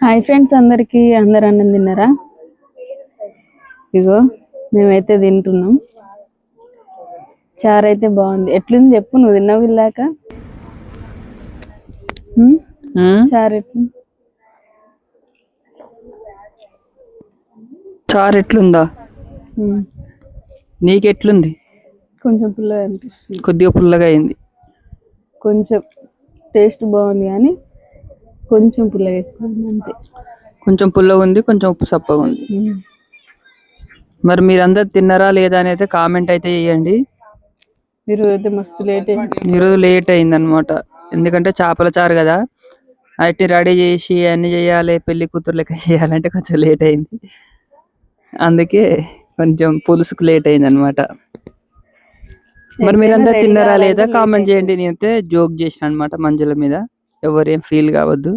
Hi friends, అందరికి అందరు అన్నం తిన్నారా? ఇగో మేమైతే తింటున్నాం. చారు అయితే బాగుంది. ఎట్లుంది చెప్పు, నువ్వు తిన్నావు ఇల్లాక. చారు ఎట్లుంది? చారు ఎట్లుందా? నీకెట్లుంది? కొంచెం పుల్లగా అనిపిస్తుంది. కొద్దిగా పుల్లగా అయింది. కొంచెం టేస్ట్ బాగుంది కానీ కొంచెం పుల్లగా ఎక్కువ అంతే. కొంచెం పుల్లగా ఉంది, కొంచెం ఉప్పు సప్పగా ఉంది. మరి మీరందరు తిన్నారా లేదా అని అయితే కామెంట్ అయితే చేయండి. ఈరోజు అయితే మస్తు లేట్ అయింది. ఈరోజు లేట్ అయింది అనమాట. ఎందుకంటే చేపల చారు కదా, అట్టి రెడీ చేసి అన్ని చేయాలి, పెళ్లి కూతురు లెక్క చేయాలంటే కొంచెం లేట్ అయింది. అందుకే కొంచెం పులుసుకు లేట్ అయింది అనమాట. మరి మీరందరు తిన్నారా లేదా కామెంట్ చేయండి. నేనైతే జోక్ చేసిన అనమాట మంజుల మీద, ఎవరేం ఫీల్ కావద్దు.